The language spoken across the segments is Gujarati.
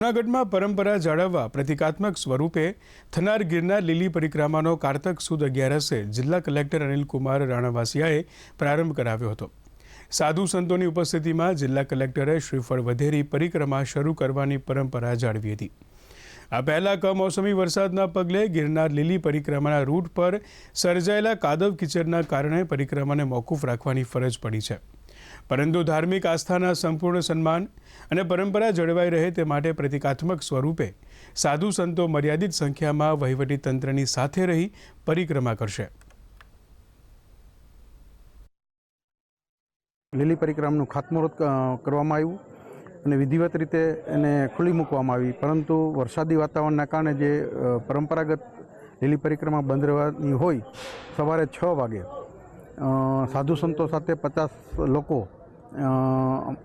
જૂનાગઢમાં પરંપરા જાળવવા પ્રતિકાત્મક સ્વરૂપે થનાર ગિરનાર લીલી પરિક્રમાનો કારતક સુદ 11 જિલ્લા કલેક્ટર અનિલકુમાર રાણાવાસિયાએ પ્રારંભ કરાવ્યો હતો। સાધુ સંતોની ઉપસ્થિતિમાં જિલ્લા કલેક્ટરે શ્રીફળ વધેરી પરિક્રમા શરૂ કરવાની પરંપરા જાળવી હતી। આ પહેલા કમોસમી વરસાદના પગલે ગિરનાર લીલી પરિક્રમાના રૂટ પર સર્જાયેલા કાદવ કીચડના કારણે પરિક્રમાને મોકૂફ રાખવાની ફરજ પડી છે, પરંતુ ધાર્મિક આસ્થાના સંપૂર્ણ સન્માન અને પરંપરા જળવાઈ રહે તે માટે પ્રતિકાત્મક સ્વરૂપે સાધુ સંતો મર્યાદિત સંખ્યામાં વહીવટી તંત્રની સાથે રહી પરિક્રમા કરશે। લીલી પરિક્રમાનું ખાતમુહૂર્ત કરવામાં આવ્યું અને વિધિવત રીતે એને ખુલ્લી મૂકવામાં આવી, પરંતુ વરસાદી વાતાવરણના કારણે જે પરંપરાગત લીલી પરિક્રમા બંધ રહેવાની હોય, સવારે 6 વાગે સાધુ સંતો સાથે 50 લોકો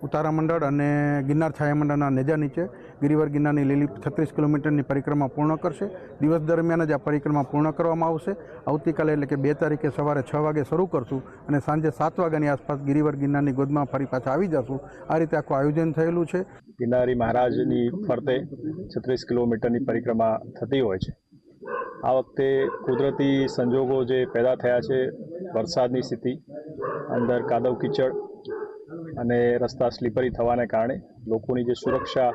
ઉતારા મંડળ અને ગિરનાર છાયા મંડળના નેજા નીચે ગિરિવર ગિરનારની લીલી 36 કિલોમીટરની પરિક્રમા પૂર્ણ કરશે। દિવસ દરમિયાન જ આ પરિક્રમા પૂર્ણ કરવામાં આવશે। આવતીકાલે એટલે કે 2 તારીખે સવારે 6 વાગે શરૂ કરશું અને સાંજે 7 વાગ્યાની આસપાસ ગિરિવર ગિરનારની ગોદમાં ફરી પાછા આવી જશું। આ રીતે આખું આયોજન થયેલું છે। ગિરનારી મહારાજની ફરતે 36 કિલોમીટરની પરિક્રમા થતી હોય છે। આ વખતે કુદરતી સંજોગો જે પેદા થયા છે, વરસાદની સ્થિતિ, અંદર કાદવ કીચડ અને રસ્તા સ્લીપરી થવાને કારણે લોકોની જે સુરક્ષા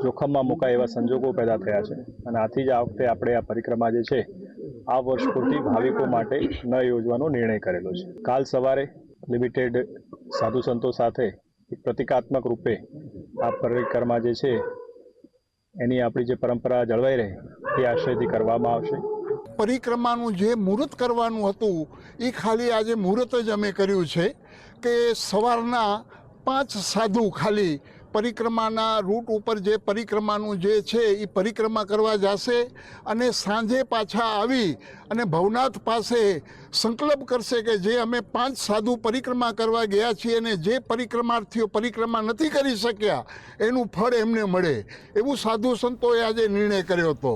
જોખમમાં મુકાય એવા સંજોગો પેદા થયા છે અને આથી જ આ વખતે આપણે આ પરિક્રમા જે છે આ વર્ષ પૂરતી ભાવિકો માટે ન યોજવાનો નિર્ણય કરેલો છે। કાલ સવારે લિમિટેડ સાધુ સંતો સાથે એક પ્રતિકાત્મક રૂપે આ પરિક્રમા જે છે એની આપણી જે પરંપરા જળવાઈ રહે એ આશયથી કરવામાં આવશે। પરિક્રમાનું જે મુહૂર્ત કરવાનું હતું એ ખાલી આજે મુહૂર્ત જ અમે કર્યું છે કે સવારના 5 સાધુ ખાલી પરિક્રમાના રૂટ ઉપર જે પરિક્રમાનું જે છે એ પરિક્રમા કરવા જશે અને સાંજે પાછા આવી અને ભવનાથ પાસે સંકલ્પ કરશે કે જે અમે 5 સાધુ પરિક્રમા કરવા ગયા છીએ અને જે પરિક્રમાર્થીઓ પરિક્રમા નથી કરી શક્યા એનું ફળ એમને મળે, એવું સાધુ સંતોએ આજે નિર્ણય કર્યો હતો।